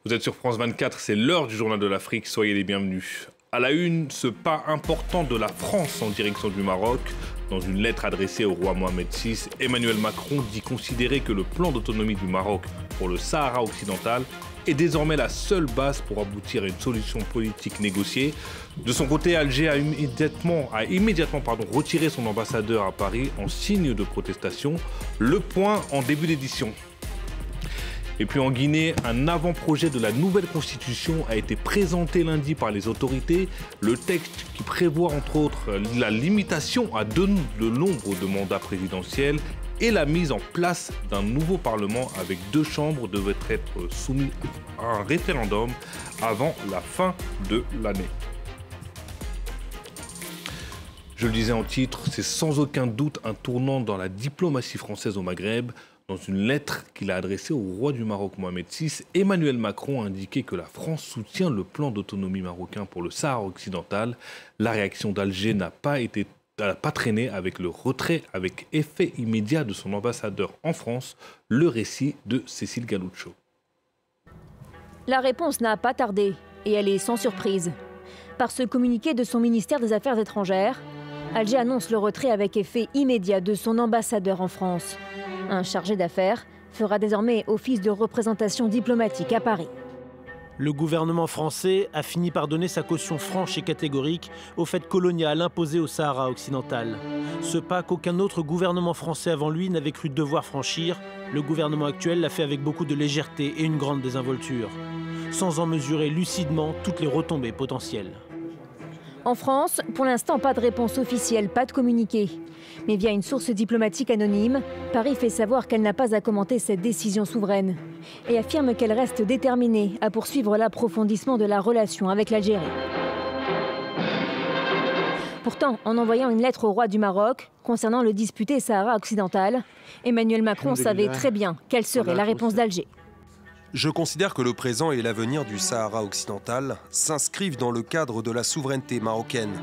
Vous êtes sur France 24, c'est l'heure du journal de l'Afrique, soyez les bienvenus. À la une, ce pas important de la France en direction du Maroc. Dans une lettre adressée au roi Mohamed VI, Emmanuel Macron dit considérer que le plan d'autonomie du Maroc pour le Sahara occidental est désormais la seule base pour aboutir à une solution politique négociée. De son côté, Alger a immédiatement retiré son ambassadeur à Paris en signe de protestation. Le point en début d'édition. Et puis en Guinée, un avant-projet de la nouvelle constitution a été présenté lundi par les autorités. Le texte qui prévoit entre autres la limitation à 2 le nombre de mandats présidentiels et la mise en place d'un nouveau parlement avec 2 chambres devait être soumis à un référendum avant la fin de l'année. Je le disais en titre, c'est sans aucun doute un tournant dans la diplomatie française au Maghreb. Dans une lettre qu'il a adressée au roi du Maroc Mohamed VI, Emmanuel Macron a indiqué que la France soutient le plan d'autonomie marocain pour le Sahara occidental. La réaction d'Alger n'a pas traîné avec le retrait avec effet immédiat de son ambassadeur en France. Le récit de Cécile Galuccio. La réponse n'a pas tardé et elle est sans surprise. Par ce communiqué de son ministère des Affaires étrangères, Alger annonce le retrait avec effet immédiat de son ambassadeur en France. Un chargé d'affaires fera désormais office de représentation diplomatique à Paris. Le gouvernement français a fini par donner sa caution franche et catégorique au fait colonial imposé au Sahara occidental. Ce pas qu'aucun autre gouvernement français avant lui n'avait cru devoir franchir, le gouvernement actuel l'a fait avec beaucoup de légèreté et une grande désinvolture, sans en mesurer lucidement toutes les retombées potentielles. En France, pour l'instant, pas de réponse officielle, pas de communiqué. Mais via une source diplomatique anonyme, Paris fait savoir qu'elle n'a pas à commenter cette décision souveraine et affirme qu'elle reste déterminée à poursuivre l'approfondissement de la relation avec l'Algérie. Pourtant, en envoyant une lettre au roi du Maroc concernant le disputé Sahara occidental, Emmanuel Macron savait très bien quelle serait la réponse d'Alger. Je considère que le présent et l'avenir du Sahara occidental s'inscrivent dans le cadre de la souveraineté marocaine.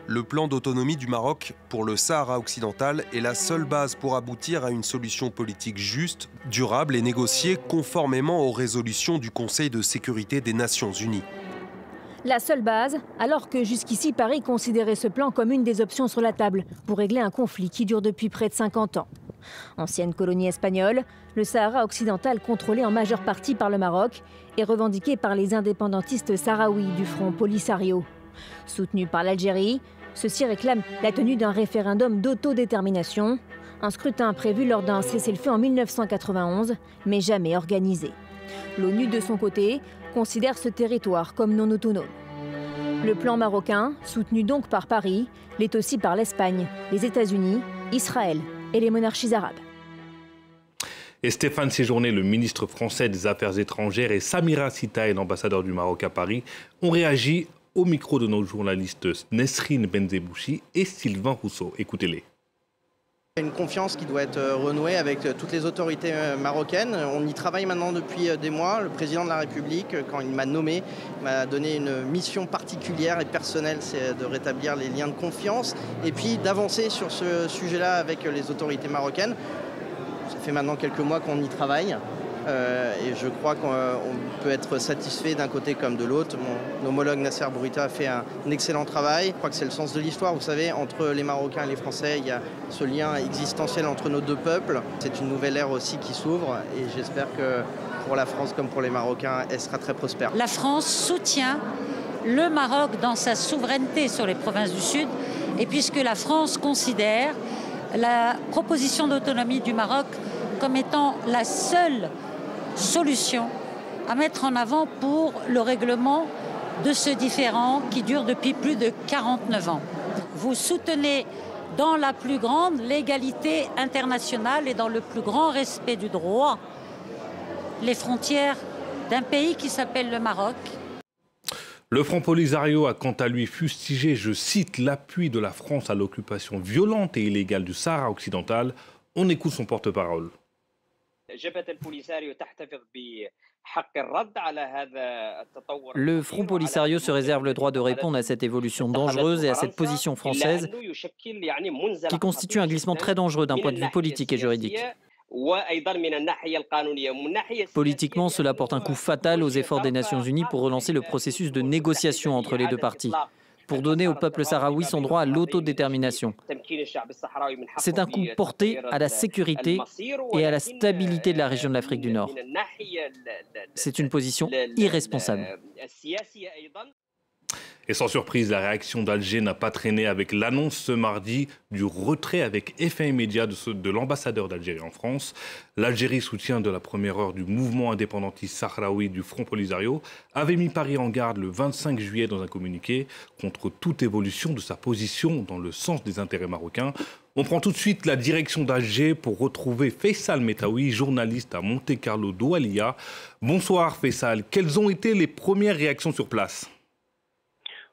Le plan d'autonomie du Maroc pour le Sahara occidental est la seule base pour aboutir à une solution politique juste, durable et négociée conformément aux résolutions du Conseil de sécurité des Nations Unies. La seule base, alors que jusqu'ici Paris considérait ce plan comme une des options sur la table pour régler un conflit qui dure depuis près de 50 ans. Ancienne colonie espagnole, le Sahara occidental contrôlé en majeure partie par le Maroc est revendiqué par les indépendantistes sahraouis du Front Polisario. Soutenu par l'Algérie, ceux-ci réclament la tenue d'un référendum d'autodétermination, un scrutin prévu lors d'un cessez-le-feu en 1991, mais jamais organisé. L'ONU, de son côté, considère ce territoire comme non autonome. Le plan marocain, soutenu donc par Paris, l'est aussi par l'Espagne, les États-Unis, Israël et les monarchies arabes. Et Stéphane Séjourné, le ministre français des Affaires étrangères, et Samira Sitaï, l'ambassadeur du Maroc à Paris, ont réagi au micro de nos journalistes Nesrine Benzebouchi et Sylvain Rousseau. Écoutez-les. Une confiance qui doit être renouée avec toutes les autorités marocaines. On y travaille maintenant depuis des mois. Le président de la République, quand il m'a nommé, m'a donné une mission particulière et personnelle, c'est de rétablir les liens de confiance et puis d'avancer sur ce sujet-là avec les autorités marocaines. Ça fait maintenant quelques mois qu'on y travaille. Et je crois qu'on peut être satisfait d'un côté comme de l'autre. Mon homologue Nasser Bourita a fait un excellent travail. Je crois que c'est le sens de l'histoire. Vous savez, entre les Marocains et les Français, il y a ce lien existentiel entre nos 2 peuples. C'est une nouvelle ère aussi qui s'ouvre et j'espère que pour la France comme pour les Marocains, elle sera très prospère. La France soutient le Maroc dans sa souveraineté sur les provinces du Sud et puisque la France considère la proposition d'autonomie du Maroc comme étant la seule solution à mettre en avant pour le règlement de ce différend qui dure depuis plus de 49 ans. Vous soutenez dans la plus grande légalité internationale et dans le plus grand respect du droit les frontières d'un pays qui s'appelle le Maroc. Le Front Polisario a quant à lui fustigé, je cite, l'appui de la France à l'occupation violente et illégale du Sahara occidental. On écoute son porte-parole. Le Front Polisario se réserve le droit de répondre à cette évolution dangereuse et à cette position française qui constitue un glissement très dangereux d'un point de vue politique et juridique. Politiquement, cela porte un coup fatal aux efforts des Nations Unies pour relancer le processus de négociation entre les deux parties, pour donner au peuple sahraoui son droit à l'autodétermination. C'est un coup porté à la sécurité et à la stabilité de la région de l'Afrique du Nord. C'est une position irresponsable. Et sans surprise, la réaction d'Alger n'a pas traîné avec l'annonce ce mardi du retrait avec effet immédiat de l'ambassadeur d'Algérie en France. L'Algérie, soutien de la première heure du mouvement indépendantiste sahraoui du Front Polisario, avait mis Paris en garde le 25 juillet dans un communiqué contre toute évolution de sa position dans le sens des intérêts marocains. On prend tout de suite la direction d'Alger pour retrouver Faisal Metaoui, journaliste à Monte-Carlo Doualiya. Bonsoir Faisal, quelles ont été les premières réactions sur place ?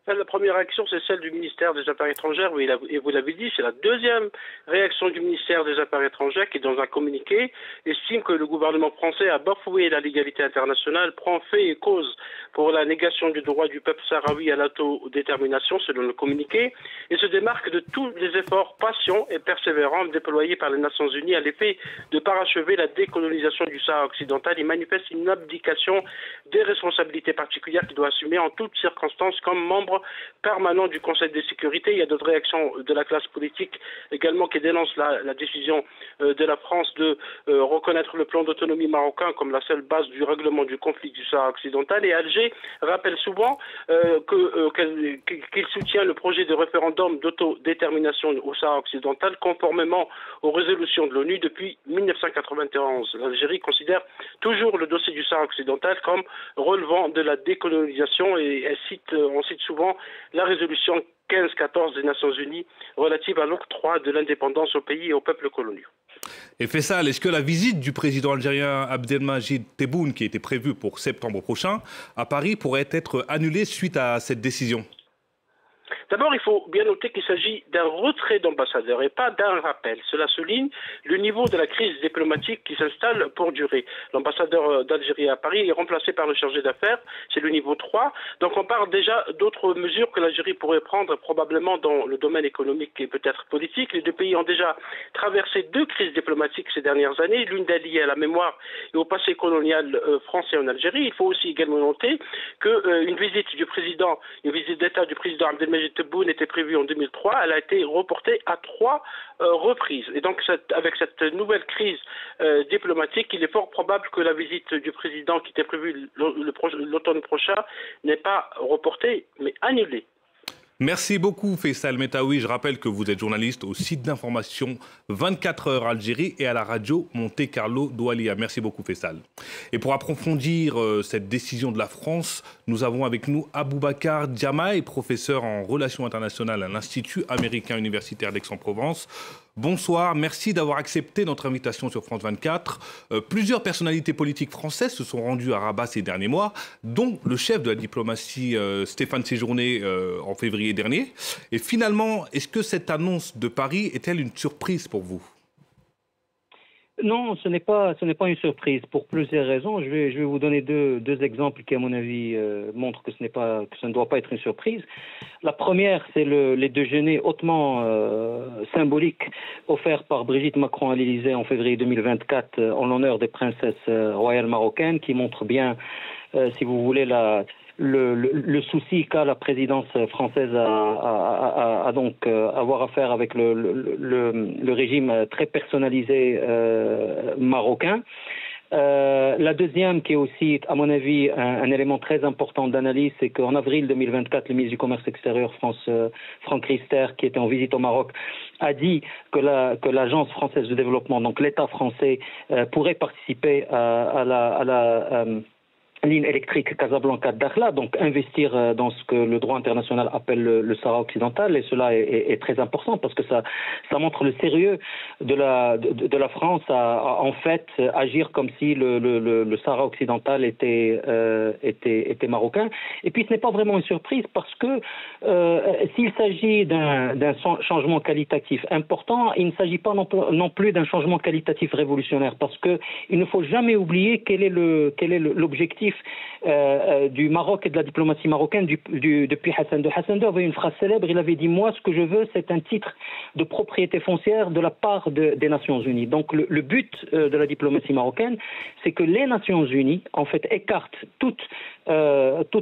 La première réaction, c'est celle du ministère des Affaires étrangères, et vous l'avez dit, c'est la deuxième réaction du ministère des Affaires étrangères qui, dans un communiqué, estime que le gouvernement français a bafoué la légalité internationale, prend fait et cause pour la négation du droit du peuple sahraoui à l'autodétermination, selon le communiqué, et se démarque de tous les efforts patients et persévérants déployés par les Nations Unies à l'effet de parachever la décolonisation du Sahara occidental. Il manifeste une abdication des responsabilités particulières qu'il doit assumer en toutes circonstances comme membre permanent du Conseil de sécurité. Il y a d'autres réactions de la classe politique également qui dénoncent la décision de la France de reconnaître le plan d'autonomie marocain comme la seule base du règlement du conflit du Sahara occidental. Et Alger rappelle souvent qu'il soutient le projet de référendum d'autodétermination au Sahara occidental conformément aux résolutions de l'ONU depuis 1991. L'Algérie considère toujours le dossier du Sahara occidental comme relevant de la décolonisation et on cite souvent la résolution 1514 des Nations Unies relative à l'octroi de l'indépendance au pays et aux peuples coloniaux. Et Faisal, est-ce que la visite du président algérien Abdelmajid Tebboune, qui était prévue pour septembre prochain, à Paris, pourrait être annulée suite à cette décision ? D'abord, il faut bien noter qu'il s'agit d'un retrait d'ambassadeur et pas d'un rappel. Cela souligne le niveau de la crise diplomatique qui s'installe pour durer. L'ambassadeur d'Algérie à Paris est remplacé par le chargé d'affaires, c'est le niveau 3. Donc on parle déjà d'autres mesures que l'Algérie pourrait prendre probablement dans le domaine économique et peut-être politique. Les deux pays ont déjà traversé deux crises diplomatiques ces dernières années, l'une d'elles liée à la mémoire et au passé colonial français en Algérie. Il faut aussi également noter qu'une visite d'État du président Abdelmajid Tebboune était prévue en 2003, elle a été reportée à 3 reprises. Et donc avec cette nouvelle crise diplomatique, il est fort probable que la visite du président qui était prévue l'automne prochain n'est pas reportée, mais annulée. Merci beaucoup Faisal Metaoui. Je rappelle que vous êtes journaliste au site d'information 24 heures Algérie et à la radio Monte-Carlo Doualiya. Merci beaucoup Faisal. Et pour approfondir cette décision de la France, nous avons avec nous Aboubacar Diamaye, professeur en relations internationales à l'Institut américain universitaire d'Aix-en-Provence. Bonsoir, merci d'avoir accepté notre invitation sur France 24. Plusieurs personnalités politiques françaises se sont rendues à Rabat ces derniers mois, dont le chef de la diplomatie Stéphane Séjourné en février dernier. Et finalement, est-ce que cette annonce de Paris est-elle une surprise pour vous ? Non, ce n'est pas une surprise pour plusieurs raisons. Je vais vous donner deux exemples qui, à mon avis, montrent que ça ne doit pas être une surprise. La première, c'est les déjeuners hautement symboliques offerts par Brigitte Macron à l'Élysée en février 2024 en l'honneur des princesses royales marocaines, qui montrent bien, si vous voulez, le souci qu'a la présidence française à donc avoir affaire avec le régime très personnalisé marocain. La deuxième, qui est aussi, à mon avis, un élément très important d'analyse, c'est qu'en avril 2024, le ministre du Commerce extérieur, Franck Riester, qui était en visite au Maroc, a dit que l'Agence française de développement, donc l'État français, pourrait participer à la ligne électrique Casablanca-Dakhla, donc investir dans ce que le droit international appelle le Sahara occidental, et cela est très important parce que ça montre le sérieux de la France à en fait agir comme si le Sahara occidental était marocain. Et puis ce n'est pas vraiment une surprise parce que s'il s'agit d'un changement qualitatif important, il ne s'agit pas non plus d'un changement qualitatif révolutionnaire, parce que il ne faut jamais oublier quel est l'objectif objectif du Maroc et de la diplomatie marocaine depuis Hassan II. Hassan II avait une phrase célèbre, il avait dit « Moi, ce que je veux, c'est un titre de propriété foncière de la part des Nations Unies ». Donc le but de la diplomatie marocaine, c'est que les Nations Unies, en fait, écartent toute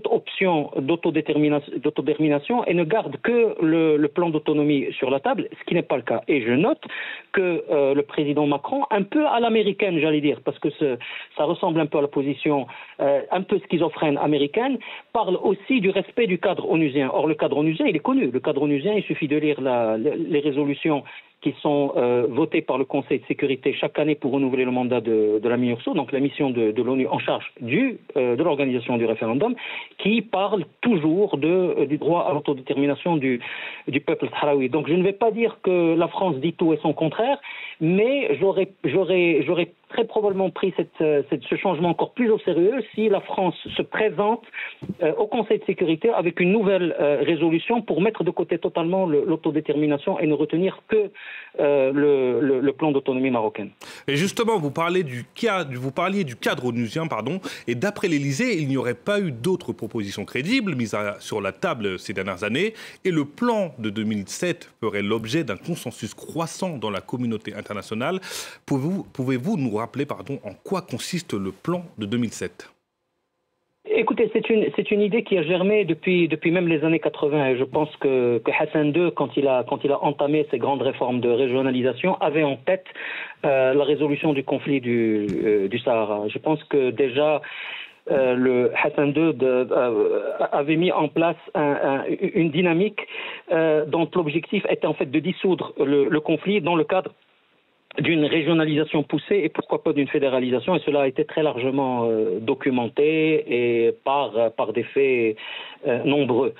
option d'autodétermination et ne gardent que le plan d'autonomie sur la table, ce qui n'est pas le cas. Et je note que le président Macron, un peu à l'américaine, j'allais dire, parce que ça ressemble un peu à la position un peu schizophrène américaine, parle aussi du respect du cadre onusien. Or, le cadre onusien, il est connu. Le cadre onusien, il suffit de lire les résolutions qui sont votées par le Conseil de sécurité chaque année pour renouveler le mandat de la MINURSO, donc la mission de l'ONU en charge de l'organisation du référendum, qui parle toujours du droit à l'autodétermination du peuple sahraoui. Donc je ne vais pas dire que la France dit tout et son contraire, mais j'aurais très probablement pris ce changement encore plus au sérieux si la France se présente au Conseil de sécurité avec une nouvelle résolution pour mettre de côté totalement l'autodétermination et ne retenir que le plan d'autonomie marocaine. Et justement, vous parliez du cadre onusien, et d'après l'Élysée, il n'y aurait pas eu d'autres propositions crédibles mises sur la table ces dernières années, et le plan de 2007 ferait l'objet d'un consensus croissant dans la communauté internationale. Pouvez-vous nous rappeler en quoi consiste le plan de 2007 ? Écoutez, c'est une idée qui a germé depuis même les années 80. Et je pense que Hassan II, quand il a entamé ces grandes réformes de régionalisation, avait en tête la résolution du conflit du Sahara. Je pense que déjà le Hassan II avait mis en place une dynamique dont l'objectif était en fait de dissoudre le conflit dans le cadre d'une régionalisation poussée et pourquoi pas d'une fédéralisation, et cela a été très largement documenté et par des faits nombreux.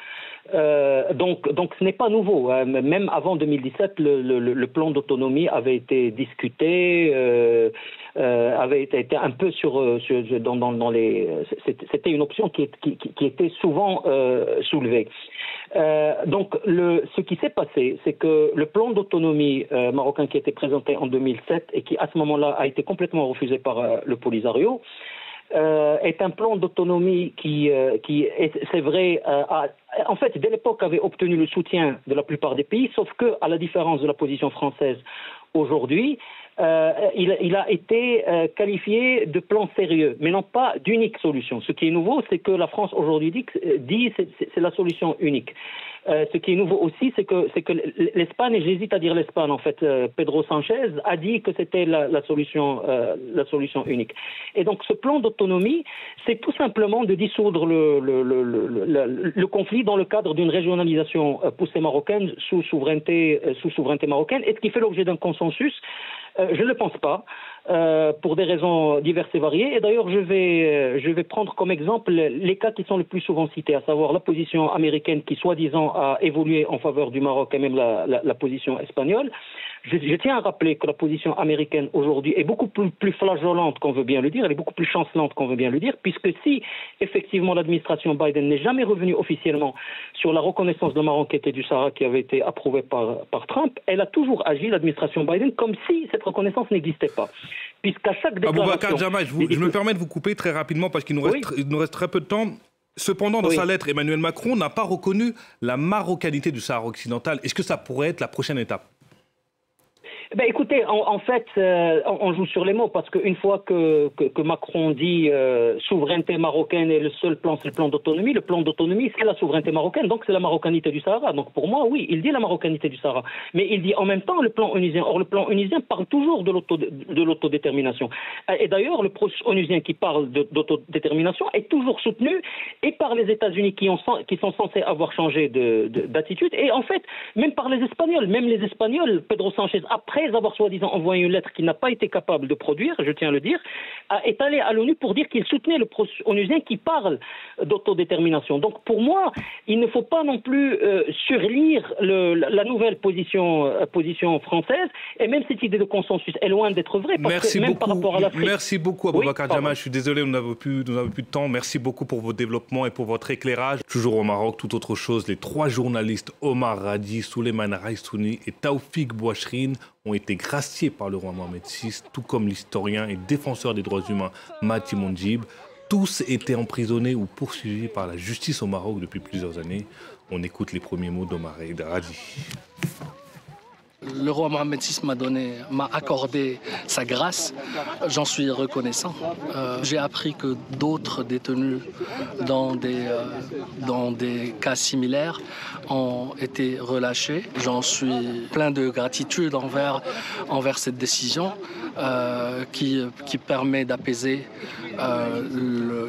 Donc ce n'est pas nouveau. Même avant 2017, le plan d'autonomie avait été discuté, avait été un peu dans les. C'était une option qui était souvent soulevée. Donc ce qui s'est passé, c'est que le plan d'autonomie marocain qui a été présenté en 2007 et qui à ce moment-là a été complètement refusé par le Polisario, est un plan d'autonomie qui c'est vrai, en fait, dès l'époque, avait obtenu le soutien de la plupart des pays, sauf que, à la différence de la position française aujourd'hui, il a été qualifié de plan sérieux, mais non pas d'unique solution. Ce qui est nouveau, c'est que la France aujourd'hui dit c'est la solution unique. Ce qui est nouveau aussi, c'est que l'Espagne, et j'hésite à dire l'Espagne en fait, Pedro Sanchez a dit que c'était la solution unique. Et donc ce plan d'autonomie, c'est tout simplement de dissoudre le conflit dans le cadre d'une régionalisation poussée marocaine sous souveraineté marocaine, et ce qui fait l'objet d'un consensus. Je ne le pense pas, pour des raisons diverses et variées. Et d'ailleurs, je vais prendre comme exemple les cas qui sont le plus souvent cités, à savoir la position américaine qui, soi-disant, a évolué en faveur du Maroc, et même la position espagnole. Je tiens à rappeler que la position américaine aujourd'hui est beaucoup plus flageolante qu'on veut bien le dire, elle est beaucoup plus chancelante qu'on veut bien le dire, puisque si effectivement l'administration Biden n'est jamais revenue officiellement sur la reconnaissance de Maroc et du Sahara qui avait été approuvée par Trump, elle a toujours agi, l'administration Biden, comme si cette reconnaissance n'existait pas. Puisqu'à chaque déclaration... Aboubacar Jama, je me permets de vous couper très rapidement parce qu'il nous reste très peu de temps. Cependant, dans sa lettre, Emmanuel Macron n'a pas reconnu la marocanité du Sahara occidental. Est-ce que ça pourrait être la prochaine étape ? Écoutez, en fait, on joue sur les mots, parce qu'une fois que Macron dit souveraineté marocaine et le seul plan, c'est le plan d'autonomie, c'est la souveraineté marocaine, donc c'est la marocanité du Sahara. Donc pour moi, oui, il dit la marocanité du Sahara, mais il dit en même temps le plan onusien. Or, le plan onusien parle toujours de l'autodétermination. Et d'ailleurs, le processus onusien qui parle d'autodétermination est toujours soutenu et par les États-Unis qui sont censés avoir changé d'attitude, et en fait, même par les Espagnols. Même les Espagnols, Pedro Sanchez, après avoir soi-disant envoyé une lettre qu'il n'a pas été capable de produire, je tiens à le dire, est allé à l'ONU pour dire qu'il soutenait le processus onusien qui parle d'autodétermination. Donc pour moi, il ne faut pas non plus surlire la nouvelle position française, et même cette idée de consensus est loin d'être vraie, parce que même par rapport à l'Afrique... Merci beaucoup Aboubacar Jama, je suis désolé, nous n'avons plus de temps. Merci beaucoup pour vos développements et pour votre éclairage. Toujours au Maroc, tout autre chose, les 3 journalistes Omar Radi, Souleymane Raïsouni et Taoufik Bouachrine ont été graciés par le roi Mohamed VI, tout comme l'historien et défenseur des droits humains Mati Mondjib. Tous étaient emprisonnés ou poursuivis par la justice au Maroc depuis plusieurs années. On écoute les premiers mots d'Omar Eid Radi. Le roi Mohamed VI m'a accordé sa grâce. J'en suis reconnaissant. J'ai appris que d'autres détenus dans des cas similaires ont été relâchés. J'en suis plein de gratitude envers cette décision qui permet d'apaiser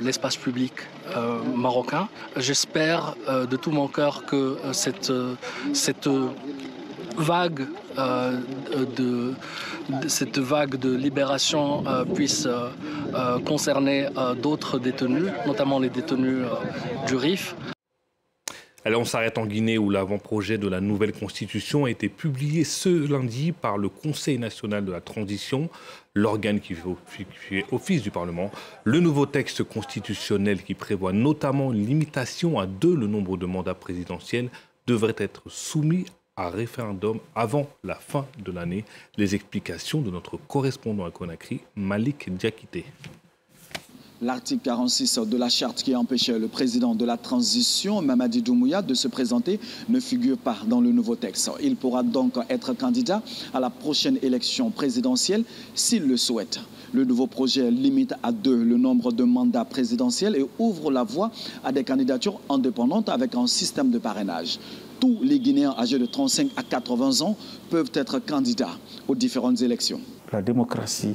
l'espace public marocain. J'espère de tout mon cœur que cette vague de libération puisse concerner d'autres détenus, notamment les détenus du RIF. Alors on s'arrête en Guinée où l'avant-projet de la nouvelle constitution a été publié ce lundi par le Conseil national de la transition, l'organe qui fait office du Parlement. Le nouveau texte constitutionnel qui prévoit notamment une limitation à 2 le nombre de mandats présidentiels devrait être soumis à référendum avant la fin de l'année. Les explications de notre correspondant à Conakry, Malik Diakité. L'article 46 de la charte qui empêchait le président de la transition, Mamadi Doumbouya, de se présenter ne figure pas dans le nouveau texte. Il pourra donc être candidat à la prochaine élection présidentielle s'il le souhaite. Le nouveau projet limite à 2 le nombre de mandats présidentiels et ouvre la voie à des candidatures indépendantes avec un système de parrainage. Tous les Guinéens âgés de 35 à 80 ans peuvent être candidats aux différentes élections. La démocratie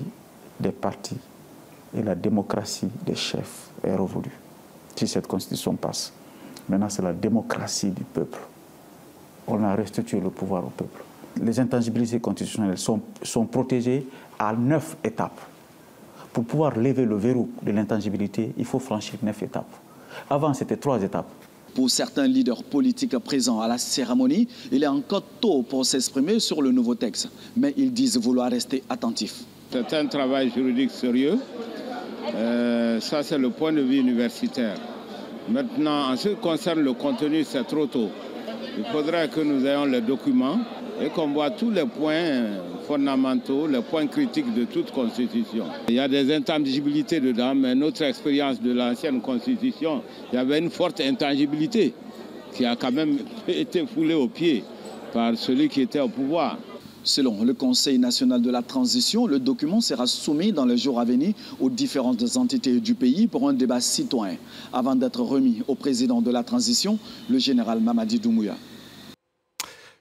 des partis et la démocratie des chefs est révolue si cette constitution passe. Maintenant, c'est la démocratie du peuple. On a restitué le pouvoir au peuple. Les intangibilités constitutionnelles sont protégées à 9 étapes. Pour pouvoir lever le verrou de l'intangibilité, il faut franchir 9 étapes. Avant, c'était 3 étapes. Pour certains leaders politiques présents à la cérémonie, il est encore tôt pour s'exprimer sur le nouveau texte. Mais ils disent vouloir rester attentifs. C'est un travail juridique sérieux. Ça, c'est le point de vue universitaire. Maintenant, en ce qui concerne le contenu, c'est trop tôt. Il faudrait que nous ayons les documents et qu'on voit tous les points fondamentaux, les points critiques de toute constitution. Il y a des intangibilités dedans, mais notre expérience de l'ancienne constitution, il y avait une forte intangibilité qui a quand même été foulée aux pieds par celui qui était au pouvoir. Selon le Conseil national de la transition, le document sera soumis dans les jours à venir aux différentes entités du pays pour un débat citoyen, avant d'être remis au président de la transition, le général Mamadi Doumbouya.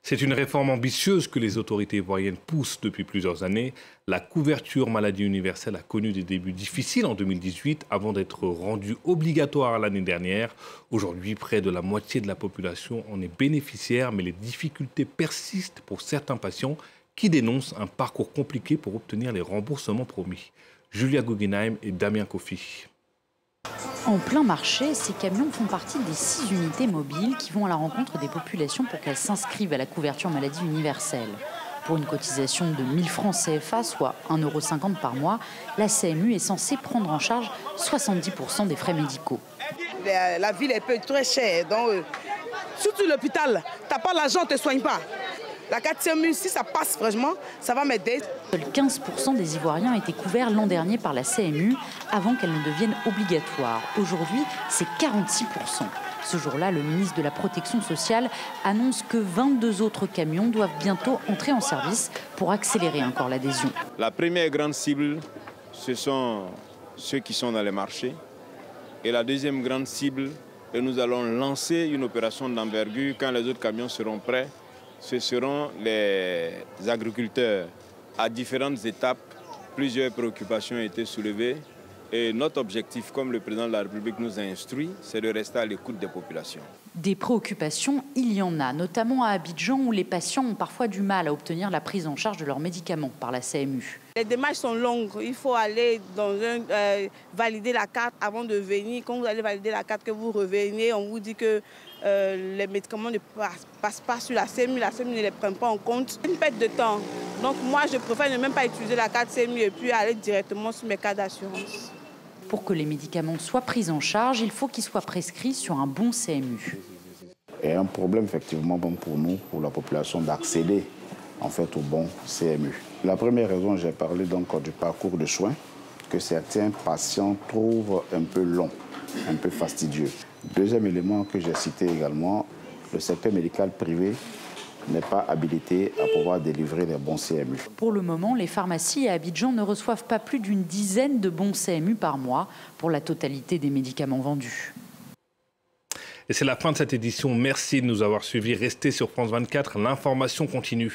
C'est une réforme ambitieuse que les autorités ivoiriennes poussent depuis plusieurs années. La couverture maladie universelle a connu des débuts difficiles en 2018 avant d'être rendue obligatoire l'année dernière. Aujourd'hui, près de la moitié de la population en est bénéficiaire, mais les difficultés persistent pour certains patients qui dénoncent un parcours compliqué pour obtenir les remboursements promis. Julia Guggenheim et Damien Kofi. En plein marché, ces camions font partie des 6 unités mobiles qui vont à la rencontre des populations pour qu'elles s'inscrivent à la couverture maladie universelle. Pour une cotisation de 1000 francs CFA, soit 1,50 € par mois, la CMU est censée prendre en charge 70% des frais médicaux. La ville est très chère, donc surtout l'hôpital, tu n'as pas l'argent, on ne te soigne pas. La 4e, si ça passe franchement, ça va m'aider. Seuls 15% des Ivoiriens étaient couverts l'an dernier par la CMU avant qu'elle ne devienne obligatoire. Aujourd'hui, c'est 46%. Ce jour-là, le ministre de la Protection sociale annonce que 22 autres camions doivent bientôt entrer en service pour accélérer encore l'adhésion. La première grande cible, ce sont ceux qui sont dans les marchés. Et la deuxième grande cible, et nous allons lancer une opération d'envergure quand les autres camions seront prêts. Ce seront les agriculteurs. À différentes étapes, plusieurs préoccupations ont été soulevées. Et notre objectif, comme le président de la République nous a instruit, c'est de rester à l'écoute des populations. Des préoccupations, il y en a, notamment à Abidjan, où les patients ont parfois du mal à obtenir la prise en charge de leurs médicaments par la CMU. Les démarches sont longues. Il faut aller valider la carte avant de venir. Quand vous allez valider la carte, que vous revenez, on vous dit que les médicaments ne passent pas sur la CMU ne les prend pas en compte. C'est une perte de temps. Donc moi, je préfère ne même pas utiliser la carte CMU et puis aller directement sur mes cartes d'assurance. Pour que les médicaments soient pris en charge, il faut qu'ils soient prescrits sur un bon CMU. Et un problème effectivement bon pour nous, pour la population, d'accéder en fait au bon CMU. La première raison, j'ai parlé donc du parcours de soins que certains patients trouvent un peu long, un peu fastidieux. Deuxième élément que j'ai cité également, le secteur médical privé n'est pas habilité à pouvoir délivrer des bons CMU. Pour le moment, les pharmacies à Abidjan ne reçoivent pas plus d'une dizaine de bons CMU par mois pour la totalité des médicaments vendus. Et c'est la fin de cette édition. Merci de nous avoir suivis. Restez sur France 24, l'information continue.